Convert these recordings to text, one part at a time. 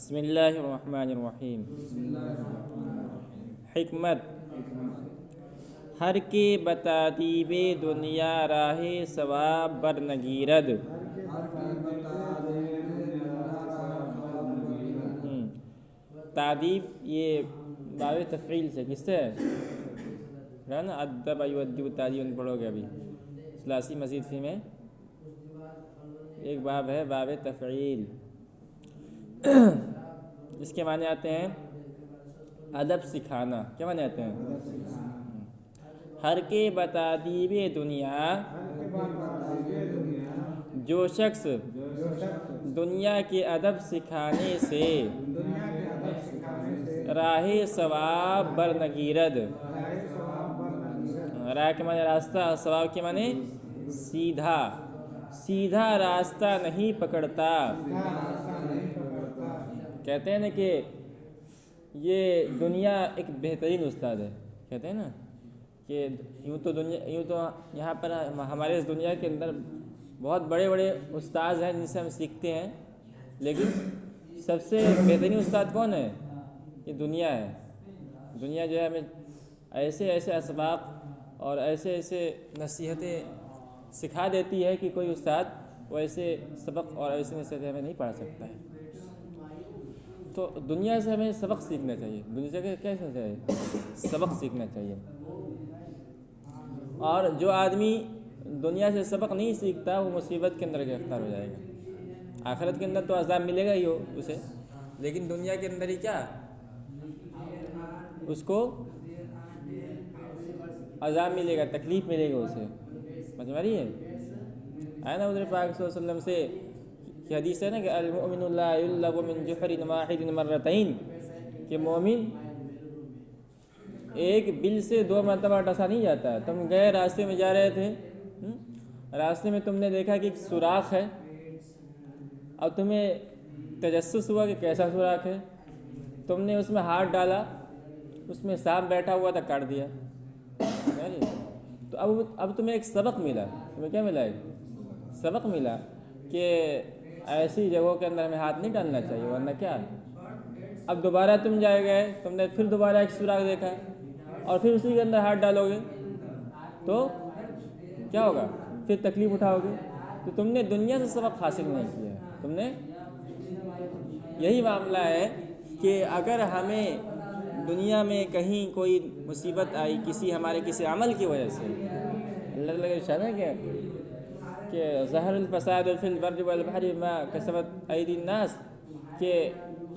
بسم اللہ الرحمن الرحیم۔ حکمت ہر کے بتادیب دنیا راہ ثواب بر نگیرد۔ تعدیب یہ باب تفعیل سے کس سے ہے نا؟ ادب ایودب تعدیب پڑھو گے ابھی ثلاثی مزید فی میں ایک باب ہے باب تفعیل۔ اس کے معنی آتے ہیں ادب سکھانا۔ کیا معنی آتے ہیں؟ ہر کے بتادیب دنیا، جو شخص دنیا کے ادب سکھانے سے راہ ثواب بر نگیرد۔ راہ کے معنی راستہ، ثواب کے معنی سیدھا، سیدھا راستہ نہیں پکڑتا۔ کہتے ہیں نا کہ یہ دنیا ایک بہترین استاد ہے۔ کہتے ہیں نا کہ یوں تو یہاں پر ہمارے اس دنیا کے اندر بہت بڑے بڑے استاد ہیں جن سے ہم سیکھتے ہیں، لیکن سب سے بہترین استاد کون ہے؟ یہ دنیا ہے۔ دنیا جو ہے ہمیں ایسے ایسے اسباق اور ایسے ایسے نصیحتیں سکھا دیتی ہے کہ کوئی استاد وہ ایسے سبق اور ایسی نصیحتیں ہمیں نہیں پڑھا سکتا ہے۔ تو دنیا سے ہمیں سبق سیکھنا چاہیے۔ دنیا سے کیا سیکھنا چاہیے؟ سبق سیکھنا چاہیے۔ اور جو آدمی دنیا سے سبق نہیں سیکھتا وہ مصیبت کے اندر گرفتار ہو جائے گا۔ آخرت کے اندر تو عذاب ملے گا ہی ہو اسے، لیکن دنیا کے اندر ہی کیا اس کو عذاب ملے گا، تکلیف ملے گا اسے۔ سمجھ میں آ رہی ہے؟ آیا نا حضور پاک صلی اللہ علیہ وسلم سے کہ حدیث ہے نا کہ المؤمن لا یلغ من جحر واحد مرتين، کہ مومن ایک بل سے 2 مرتبہ ڈسا نہیں جاتا۔ تم گئے راستے میں جا رہے تھے، راستے میں تم نے دیکھا کہ ایک سوراخ ہے، اب تمہیں تجسس ہوا کہ کیسا سوراخ ہے، تم نے اس میں ہاتھ ڈالا، اس میں سانپ بیٹھا ہوا تھا، کاٹ دیا۔ تو اب تمہیں ایک سبق ملا۔ تمہیں کیا ملا؟ ایک سبق ملا کہ ایسی جگہوں کے اندر ہمیں ہاتھ نہیں ڈالنا چاہیے، ورنہ کیا اب دوبارہ تم جائے گئے، تم نے پھر دوبارہ ایک سوراخ دیکھا اور پھر اسی کے اندر ہاتھ ڈالو گے تو کیا ہوگا؟ پھر تکلیف اٹھاؤ گے۔ تو تم نے دنیا سے سبق حاصل نہیں کیا ہے۔ تم نے یہی معاملہ ہے کہ اگر ہمیں دنیا میں کہیں کوئی مصیبت آئی ہمارے کسی عمل کی وجہ سے، اللہ تعالیٰ کا ارشاد ہے کہ ظہر الفساد فی البر والبحر بما کسبت ایدی الناس، کہ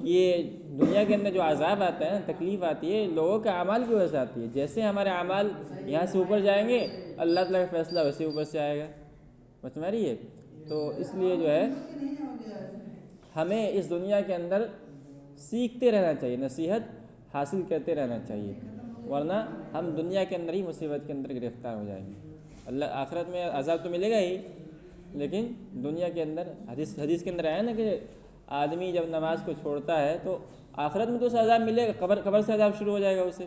یہ دنیا کے اندر جو عذاب آتا ہے نا، تکلیف آتی ہے، لوگوں کے اعمال کی وجہ سے آتی ہے۔ جیسے ہمارے اعمال یہاں سے اوپر جائیں گے، اللہ تعالیٰ کا فیصلہ ویسے اوپر سے آئے گا۔ سمجھ میں آ رہی ہے؟ تو اس لیے جو ہے ہمیں اس دنیا کے اندر سیکھتے رہنا چاہیے، نصیحت حاصل کرتے رہنا چاہیے، ورنہ ہم دنیا کے اندر ہی مصیبت کے اندر گرفتار ہو جائیں گے۔ اللہ آخرت میں عذاب تو ملے گا ہی، لیکن دنیا کے اندر حدیث کے اندر آیا نا کہ آدمی جب نماز کو چھوڑتا ہے تو آخرت میں تو اسے عذاب ملے گا، قبر سے عذاب شروع ہو جائے گا اسے،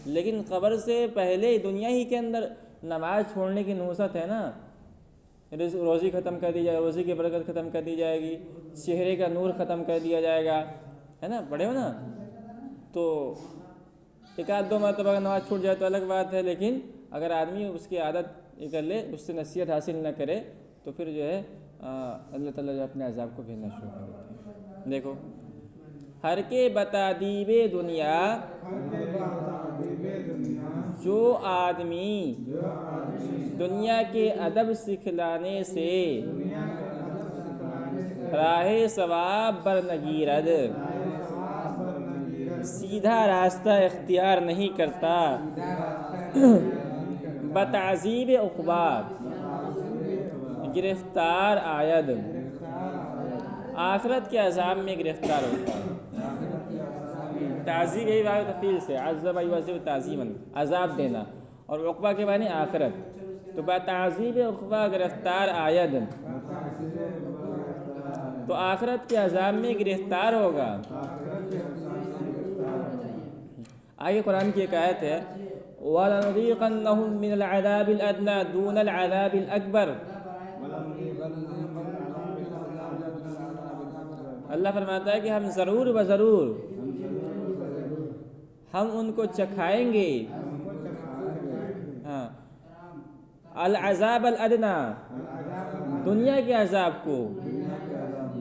لیکن قبر سے پہلے دنیا ہی کے اندر نماز چھوڑنے کی نحوست ہے نا، روزی ختم کر دی جائے، روزی کی برکت ختم کر دی جائے گی، چہرے کا نور ختم کر دیا جائے گا، ہے نا؟ پڑھے ہو نا؟ تو 1-2 مرتبہ نماز چھوٹ جائے تو الگ بات ہے، لیکن اگر آدمی اس کی عادت یہ کر لے، اس سے نصیحت حاصل نہ کرے تو پھر جو ہے اللہ تعالیٰ جو اپنے عذاب کو بھیجنا شروع کر دیتے ہیں۔ دیکھو، ہر کے بتادیب دنیا، جو آدمی دنیا کے ادب سکھلانے سے راہ ثواب بر نگیرد، سیدھا راستہ اختیار نہیں کرتا، بتعذیب عقبا، گرفتار آید، آخرت کے عذاب میں گرفتار ہوتا ہے۔ تعذیب یہی بات تفصیل سے عذب یعذب تعظیما، عذاب دینا، اور عقبہ کے معنی آخرت۔ تو بتعذیب عقبا گرفتار آید، تو آخرت کے عذاب میں گرفتار ہوگا۔ آگے قرآن کی ایک آیت ہے وَلَنُذِيقَنَّهُم مِّنَ الْعَذَابِ الْأَدْنَىٰ دُونَ الْعَذَابِ الْأَكْبَرِ، اللہ فرماتا ہے کہ ہم ضرور و ضرور ہم ان کو چکھائیں گے ہاں العذاب الادنا دنیا کے عذاب کو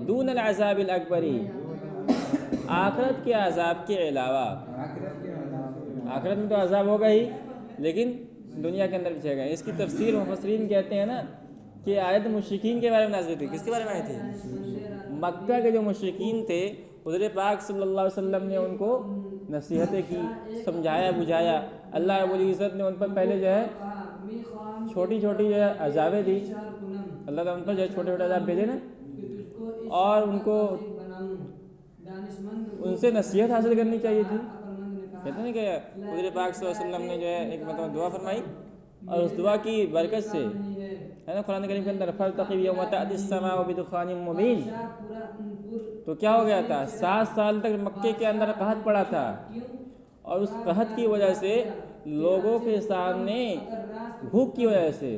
دون العذاب الاکبری آخرت کے عذاب کے علاوہ آخرت میں تو عذاب ہوگا ہی لیکن دنیا کے اندر بھی چلے گا. اس کی تفسیر مفسرین کہتے ہیں نا کہ آیت مشرکین کے بارے میں نازل تھی. کس کے بارے میں آئی تھی؟ مکہ کے جو مشرکین تھے حضور پاک صلی اللہ علیہ وسلم نے ان کو نصیحتیں کی سمجھایا بجھایا. اللہ رب العزت نے ان پر پہلے جو ہے چھوٹی چھوٹی جو ہے عذابیں دی. اللہ تعالیٰ ان پر جو ہے چھوٹے چھوٹے عذاب بھیجے نا اور ان کو ان سے نصیحت حاصل کرنی چاہیے تھی. کہتے ہیں کہ حضور پاک صلی اللہ علیہ وسلم نے جو ہے ایک مرتبہ دعا فرمائی اور اس دعا کی برکت سے ہے نا قرآن کریم کے اندر فارتقب یوم تأتی السماء بدخان مبین تو کیا ہو گیا تھا 7 سال تک مکے کے اندر قحط پڑا تھا اور اس قحط کی وجہ سے لوگوں کے سامنے بھوک کی وجہ سے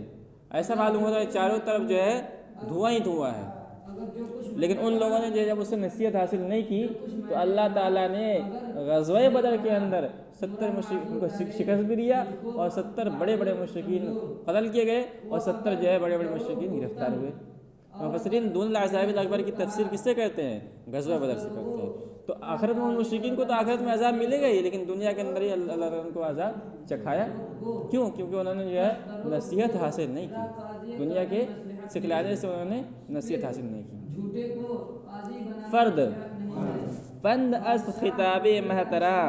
ایسا معلوم ہوتا ہے چاروں طرف جو ہے دھواں ہی دھواں ہے. لیکن ان لوگوں نے جو جب اس سے نصیحت حاصل نہیں کی تو اللہ تعالیٰ نے غزوہ بدر کے اندر 70 مشرکین کو شکست بھی دیا اور 70 بڑے بڑے مشرکین قتل کیے گئے اور 70 جو ہے بڑے بڑے مشرکین گرفتار ہوئے. مفسرین دون العذاب الاکبر کی تفسیر کس سے کرتے ہیں؟ غزوہ بدر سے کرتے ہیں. تو آخرت میں ان مشرکین کو تو آخرت میں عذاب ملے گا ہی لیکن دنیا کے اندر ہی اللہ نے ان کو عذاب چکھایا. کیوں؟ کیونکہ انہوں نے جو ہے نصیحت حاصل نہیں کی. دنیا کے سکھلانے سے انہوں نے نصیحت حاصل نہیں کی. فرد بند از خطاب محترا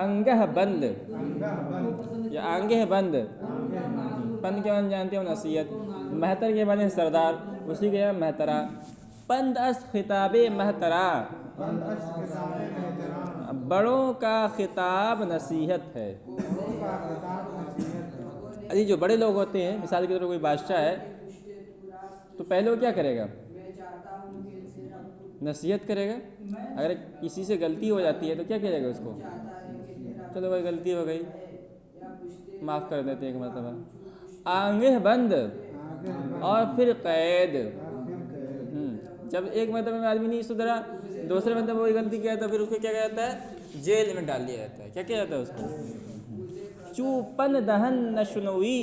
انگہ بند یا آنگہ بند. بند کے معنی جانتے ہو نصیحت. مہتر کے معنی سردار اسی کے محترا. بند از خطاب محترا بڑوں کا خطاب نصیحت ہے. ابھی جو بڑے لوگ ہوتے ہیں مثال کے طور پر کوئی بادشاہ ہے تو پہلے وہ کیا کرے گا؟ نصیحت کرے گا. اگر کسی سے غلطی ہو جاتی ہے تو کیا کہے گا اس کو؟ چلو بھائی غلطی ہو گئی معاف کر دیتے ایک مرتبہ. آنگہ بند اور پھر قید. جب ایک مرتبہ میں آدمی نہیں سدھرا دوسرے مرتبہ وہی غلطی کیا تو پھر اس کو کیا کہا جاتا ہے؟ جیل میں ڈال دیا جاتا ہے. کیا کیا جاتا ہے اس کو؟ چوپن دہن نشنوی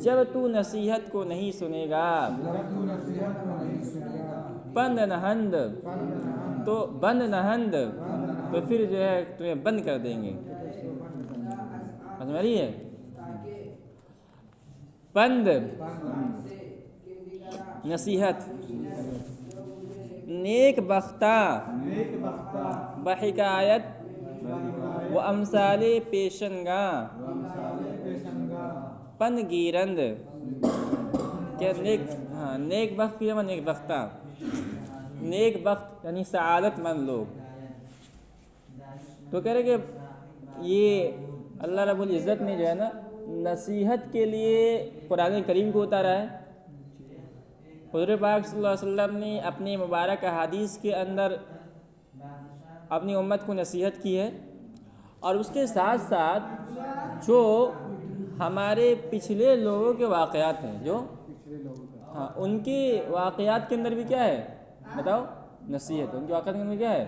جب تو نصیحت کو نہیں سنے گا. بند نہند تو بند نہند تو پھر جو ہے تمہیں بند کر دیں گے. سمجھ میں رہی ہے؟ بند نصیحت. نیک بختہ بحکایت و امثال پیشنگاں پن گیرند. کیا نیک بخت کی نیک بختہ. نیک بخت یعنی سعادت مند لوگ. تو کہہ رہے کہ یہ اللہ رب العزت نے جو ہے نا نصیحت کے لیے قرآن کریم کو اتارا ہے. حضور پاک صلی اللہ علیہ وسلم نے اپنی مبارک احادیث کے اندر اپنی امت کو نصیحت کی ہے اور اس کے ساتھ ساتھ جو ہمارے پچھلے لوگوں کے واقعات ہیں جو ان کے واقعات کے اندر بھی کیا ہے بتاؤ؟ نصیحت. ان کے واقعات کے اندر کیا ہے؟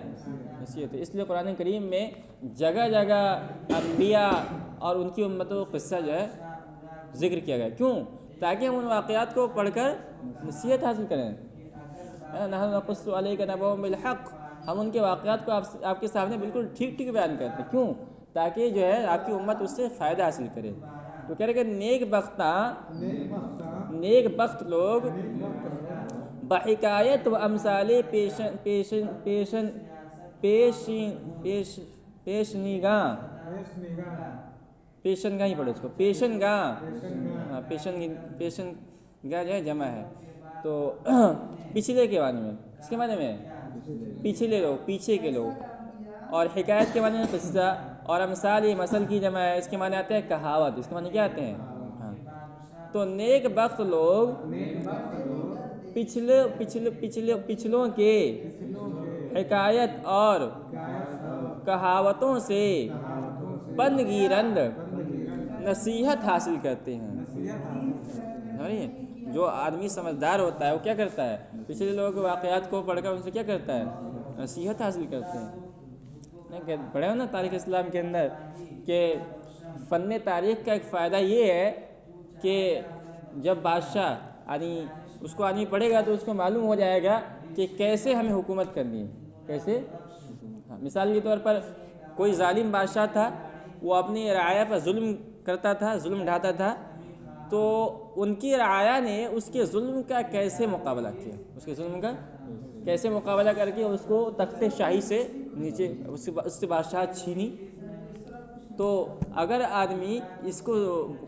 نصیحت. اس لیے قرآن کریم میں جگہ جگہ انبیاء اور ان کی امتوں کا قصہ جو ہے ذکر کیا گیا. کیوں؟ تاکہ ہم ان واقعات کو پڑھ کر نصیحت حاصل کریں. نحن نقص علیک نبأهم بالحق. ہم ان کے واقعات کو آپ کے سامنے بالکل ٹھیک ٹھیک بیان کرتے ہیں. کیوں؟ تاکہ جو ہے آپ کی امت اس سے فائدہ حاصل کرے. تو کہہ رہے کہ نیک بخت لوگ بحکایت و امثال پیشنگاں ہی پڑھو اس کو. پیشنگاں پیشنگاں جو ہے جمع ہے تو پچھلے کے معنی میں. اس کے معنی میں پچھلے لوگ پیچھے کے لوگ. اور حکایت کے معنی میں قصہ اور امثال یہ مثل کی جمع ہے. اس کے معنی آتے ہیں کہاوت. اس کے معنی کیا آتے ہیں؟ تو نیک بخت لوگ پچھلوں کے حکایت اور کہاوتوں سے پن گیرند نصیحت حاصل کرتے ہیں. جو آدمی سمجھدار ہوتا ہے وہ کیا کرتا ہے؟ پچھلے لوگوں کے واقعات کو پڑھ کر ان سے کیا کرتا ہے؟ نصیحت حاصل کرتے ہیں. پڑھے ہو نا تاریخ اسلام کے اندر کہ فن تاریخ کا ایک فائدہ یہ ہے کہ جب بادشاہ یعنی اس کو آدمی پڑھے گا تو اس کو معلوم ہو جائے گا کہ کیسے ہمیں حکومت کرنی ہے. کیسے؟ مثال کے طور پر کوئی ظالم بادشاہ تھا، وہ اپنی رعایا پر ظلم کرتا تھا، ظلم ڈھاتا تھا، تو ان کی رعایا نے اس کے ظلم کا کیسے مقابلہ کیا، اس کے ظلم کا کیسے مقابلہ کر کے اس کو تخت شاہی سے نیچے اس سے بادشاہ چھینی. تو اگر آدمی اس کو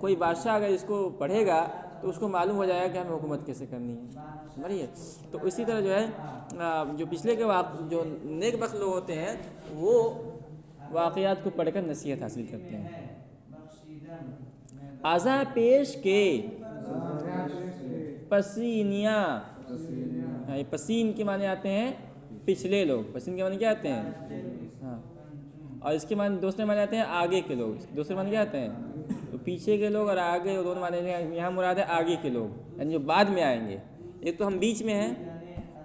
کوئی بادشاہ اگر اس کو پڑھے گا تو اس کو معلوم ہو جائے گا کہ ہمیں حکومت کیسے کرنی ہے. سمجھیے؟ تو اسی طرح جو ہے جو پچھلے کے جو نیک بخت لوگ ہوتے ہیں وہ واقعات کو پڑھ کر نصیحت حاصل کرتے ہیں. ازاں پیش کے پسینیاں، پسین کے معنی آتے ہیں پچھلے لوگ، پسین کے معنی کیا آتے ہیں؟ ہاں. اور اس کے معنی دوسرے معنی آتے ہیں آگے کے لوگ. دوسرے معنی کیا آتے ہیں؟ تو پیچھے کے لوگ اور آگے، دونوں معنی یہاں مراد ہے آگے کے لوگ، یعنی جو بعد میں آئیں گے. ایک تو ہم بیچ میں ہیں،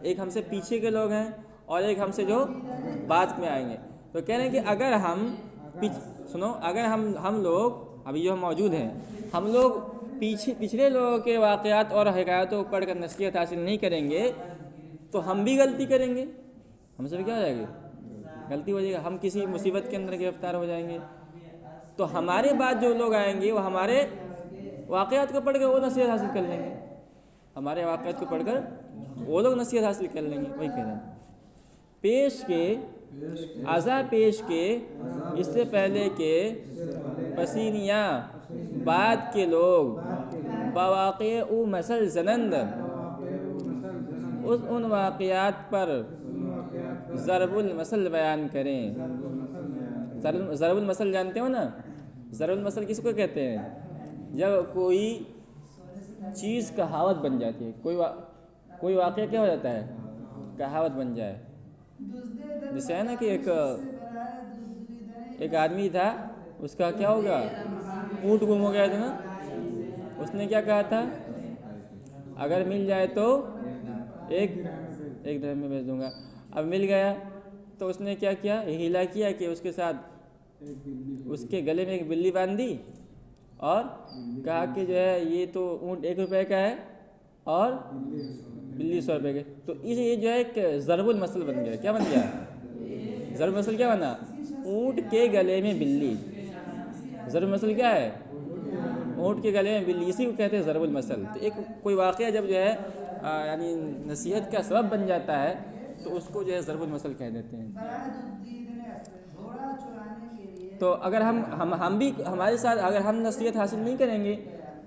ایک ہم سے پیچھے کے لوگ ہیں، اور ایک ہم سے جو بعد میں آئیں گے. تو کہہ رہے ہیں کہ اگر ہم اگر ہم لوگ ابھی جو ہم موجود ہیں، ہم لوگ پچھلے لوگوں کے واقعات اور حکایتوں کو پڑھ کر نصیحت حاصل نہیں کریں گے تو ہم بھی غلطی کریں گے. ہم سے بھی کیا ہو جائے گی؟ غلطی ہو جائے گی. ہم کسی مصیبت کے اندر گرفتار ہو جائیں گے. تو ہمارے بعد جو لوگ آئیں گے وہ ہمارے واقعات کو پڑھ کر وہ نصیحت حاصل کر لیں گے. ہمارے واقعات کو پڑھ کر وہ لوگ نصیحت حاصل کر لیں گے. وہی کہہ رہے ہیں پیش کے ازاں پیش کے، اس سے پہلے کہ پسینیاں بعد کے لوگ بواقع او مثل زنند، ان واقعات پر ضرب المثل بیان کریں. ضرب المثل جانتے ہو نا؟ ضرب المثل کس کو کہتے ہیں؟ جب کوئی چیز کہاوت بن جاتی ہے، کوئی واقعہ کیا ہو جاتا ہے؟ کہاوت بن جائے. جیسے ہے نا کہ ایک آدمی تھا، اس کا کیا ہوگا؟ اونٹ گم ہو گیا تھا نا. اس نے کیا کہا تھا؟ اگر مل جائے تو ایک درہم میں بیچ دوں گا. اب مل گیا تو اس نے کیا کیا؟ ہیلا کیا کہ اس کے ساتھ اس کے گلے میں ایک بلی باندھ دی اور کہا کہ جو ہے یہ تو اونٹ 1 روپے کا ہے اور بلی 100 روپے کے. تو یہ جو ہے ایک ضرب المثل بن گیا. کیا بن گیا؟ ضرب المثل کیا بنا؟ اونٹ کے گلے میں بلی. ضرب المثل کیا ہے؟ اونٹ کے گلے میں بلی. اسی کو کہتے ہیں ضرب المثل. تو ایک کوئی واقعہ جب جو ہے یعنی نصیحت کا سبب بن جاتا ہے تو اس کو جو ہے ضرب المثل کہہ دیتے ہیں. تو اگر ہم بھی ہمارے ساتھ اگر ہم نصیحت حاصل نہیں کریں گے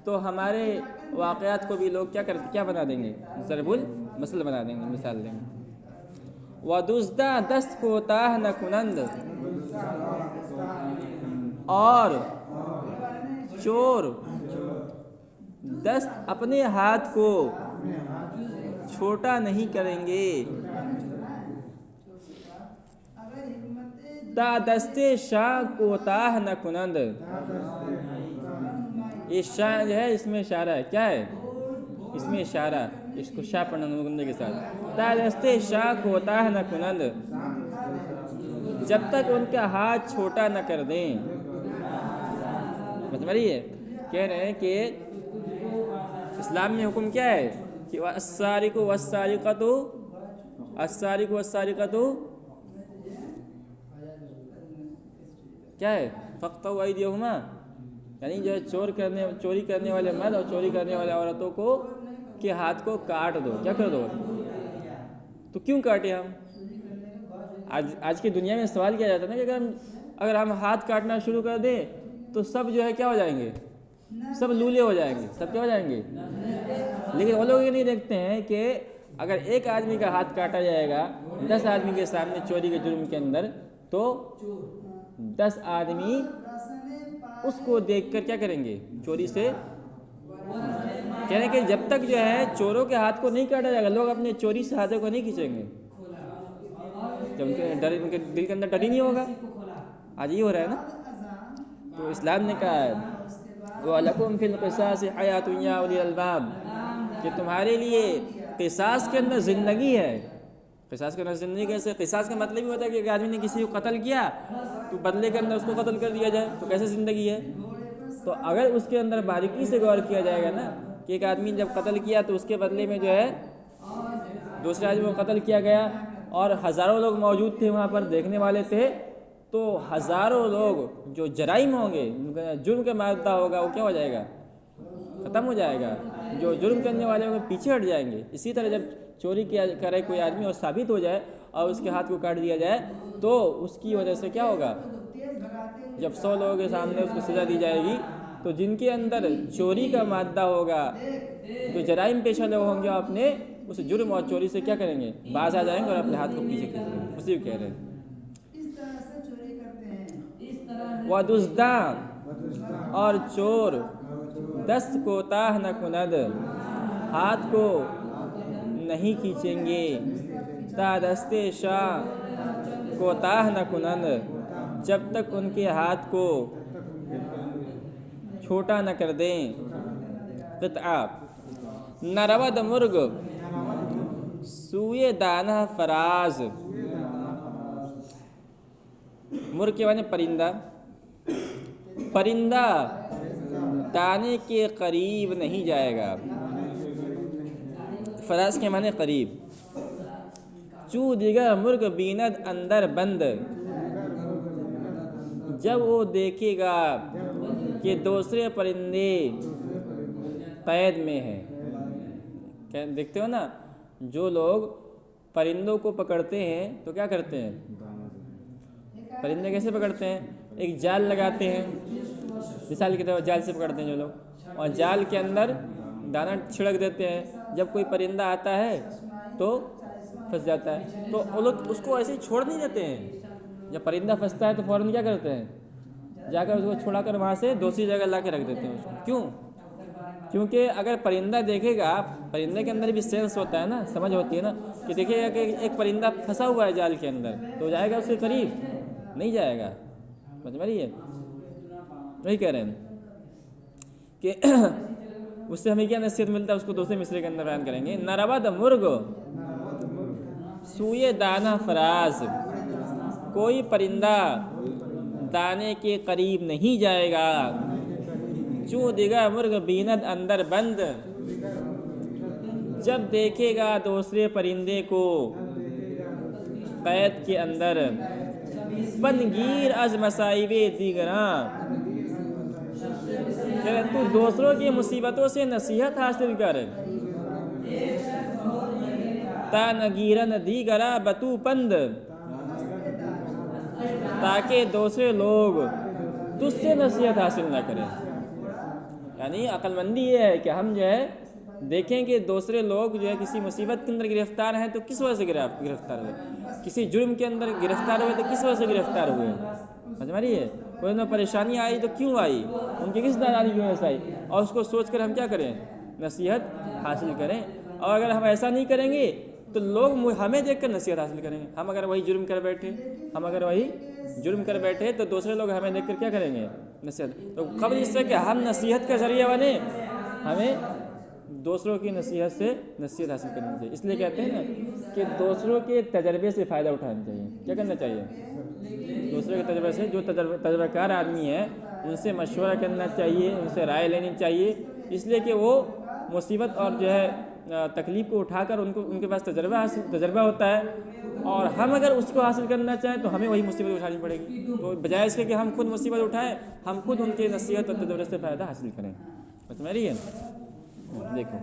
تو ہمارے واقعات کو بھی لوگ کیا بنا دیں گے؟ ضرب المثل بنا دیں گے. مثال دیں گے وَدُزْدَ دست کو تاہ نہ کنند، اور چور دست اپنے ہاتھ کو چھوٹا نہیں کریں گے. تا دست شاہ کو تاہ نہ کنند، یہ شاہ جو ہے اس میں اشارہ ہے. کیا ہے اس میں اشارہ؟ اس کو شاہ پڑھنا گندے کے ساتھ. تا دست شاہ کو تاہ نہ کنند، جب تک ان کا ہاتھ چھوٹا نہ کر دیں. مطلب یہ کہہ رہے ہیں کہ اسلام میں حکم کیا ہے کہ السارق والسارقۃ کیا ہے؟ فاقطعوا ایدیہما، یعنی جو ہے چوری کرنے والے مرد اور چوری کرنے والے عورتوں کو کے ہاتھ کو کاٹ دو. کیا کر دو؟ تو کیوں کاٹے ہم؟ آج کی دنیا میں سوال کیا جاتا ہے نا کہ اگر ہم ہاتھ کاٹنا شروع کر دیں تو سب جو ہے کیا ہو جائیں گے؟ سب لولے ہو جائیں گے. سب کیا ہو جائیں گے؟ لیکن وہ لوگ یہ نہیں دیکھتے ہیں کہ اگر ایک آدمی کا ہاتھ کاٹا جائے گا 10 آدمی کے سامنے چوری کے جرم کے اندر، تو 10 آدمی اس کو دیکھ کر کیا کریں گے؟ چوری سے کہہ رہے ہیں کہ جب تک جو ہے چوروں کے ہاتھ کو نہیں کاٹا جائے گا لوگ اپنے چوری سے ہاتھوں کو نہیں کھینچیں گے. جب ان کے دل کے اندر ڈر ہی نہیں ہوگا. آج یہ ہو رہا ہے نا. تو اسلام نے کہا ہے وَلَكُمْ فِي الْقِصَاصِ حَيَاةٌ يَا أُولِي الْأَلْبَابِ، کہ تمہارے لیے قصاص کے اندر زندگی ہے. قصاص کے اندر زندگی کیسے؟ قصاص کا مطلب یہ ہوتا ہے کہ ایک آدمی نے کسی کو قتل کیا تو بدلے کے اندر اس کو قتل کر دیا جائے، تو کیسے زندگی ہے؟ تو اگر اس کے اندر باریکی سے غور کیا جائے گا نا کہ ایک آدمی جب قتل کیا تو اس کے بدلے میں جو ہے دوسرے آدمی کو قتل کیا گیا اور ہزاروں لوگ موجود تھے وہاں پر دیکھنے والے تھے، تو ہزاروں لوگ جو جرائم ہوں گے، جرم کا مادہ ہوگا، وہ کیا ہو جائے گا؟ ختم ہو جائے گا. جو جرم کرنے والے ہوں گے پیچھے ہٹ جائیں گے. اسی طرح جب چوری کیا کرے کوئی آدمی اور ثابت ہو جائے اور اس کے ہاتھ کو کاٹ دیا جائے تو اس کی وجہ سے کیا ہوگا؟ جب 100 لوگوں کے سامنے اس کو سزا دی جائے گی تو جن کے اندر چوری کا مادہ ہوگا، جو جرائم پیشہ لوگ ہوں گے، اپنے اس جرم اور چوری سے کیا کریں گے؟ باز آ جائیں گے اور اپنے ہاتھ کو پیچھے کھینچیں گے. اسی کو کہہ رہے ہیں وَدُزْدَانِ، اور چور دست کوتاہ نہ کند، ہاتھ کو نہیں کھینچیں گے، تا دست شاہ کوتاہ نہ کنند، جب تک ان کے ہاتھ کو چھوٹا نہ کر دیں. قطعہ نہ رود مرغ سوئے دانہ فراز. مرغ کے معنی پرندہ. پرندہ دانے کے قریب نہیں جائے گا. فراز کے معنی قریب. چو دیگر مرغ بیند اندر بند، جب وہ دیکھے گا کہ دوسرے پرندے قید میں ہیں. دیکھتے ہو نا، جو لوگ پرندوں کو پکڑتے ہیں تو کیا کرتے ہیں؟ پرندے کیسے پکڑتے ہیں؟ ایک جال لگاتے ہیں، مثال کی طرح جال سے پکڑتے ہیں جو لوگ، اور جال کے اندر دانہ چھڑک دیتے ہیں. جب کوئی پرندہ آتا ہے تو پھنس جاتا ہے، تو وہ لوگ اس کو ایسے ہی چھوڑ نہیں دیتے ہیں. جب پرندہ پھنستا ہے تو فوراً کیا کرتے ہیں؟ جا کر اس کو چھوڑا کر وہاں سے دوسری جگہ لا کے رکھ دیتے ہیں اس کو. کیوں؟ کیونکہ اگر پرندہ دیکھے گا، پرندے کے اندر بھی سینس ہوتا ہے نا، سمجھ ہوتی ہے نا، کہ دیکھے گا کہ ایک پرندہ پھنسا ہوا ہے جال کے اندر، تو جائے گا اس کے قریب نہیں جائے گا. سمجھ میں رہی ہے؟ وہی کہہ رہے ہیں کہ اس سے ہمیں کیا نصیحت ملتا ہے، اس کو دوسرے مصرے کے اندر بیان کریں گے. نہ رود مرغ سوئے دانہ فراز، کوئی پرندہ دانے کے قریب نہیں جائے گا. چوں دیگا مرغ بیند اندر بند، جب دیکھے گا دوسرے پرندے کو قید کے اندر. پنگیر از مصائب دیگراں، تو دوسروں کی مصیبتوں سے نصیحت حاصل کر. تا نگیرن دیگرا بتو پند، تاکہ دوسرے لوگ تجھ سے نصیحت حاصل نہ کریں. یعنی عقل مندی یہ ہے کہ ہم جو ہے دیکھیں کہ دوسرے لوگ جو ہے کسی مصیبت کے اندر گرفتار ہیں تو کس وجہ سے گرفتار ہوئے، کسی جرم کے اندر گرفتار ہوئے تو کس وجہ سے گرفتار ہوئے. سمجھ میں رہی ہے؟ کوئی نہ پریشانی آئی تو کیوں آئی، ان کی کس نادانی کی وجہ سے آئی، اور اس کو سوچ کر ہم کیا کریں؟ نصیحت حاصل کریں. اور اگر ہم ایسا نہیں کریں گے تو لوگ ہمیں دیکھ کر نصیحت حاصل کریں گے. ہم اگر وہی جرم کر بیٹھے تو دوسرے لوگ ہمیں دیکھ کر کیا کریں گے؟ نصیحت. تو قبل اس سے کہ ہم نصیحت کا ذریعہ بنیں، ہمیں دوسروں کی نصیحت سے نصیحت حاصل کرنی چاہیے. اس لیے کہتے ہیں نا کہ دوسروں کے تجربے سے فائدہ اٹھانا چاہیے. کیا کرنا چاہیے؟ دوسروں کے تجربے سے، جو تجربہ کار آدمی ہے ان سے مشورہ کرنا چاہیے، ان سے رائے لینی چاہیے. اس لیے کہ وہ مصیبت اور جو ہے تکلیف کو اٹھا کر ان کے پاس تجربہ ہوتا ہے، اور ہم اگر اس کو حاصل کرنا چاہیں تو ہمیں وہی مصیبت اٹھانی پڑے گی. تو بجائے اس کے کہ ہم خود مصیبت اٹھائیں، ہم خود ان کے نصیحت اور تجربے سے فائدہ حاصل کریں. سمجھ میں رہی ہے؟ دیکھو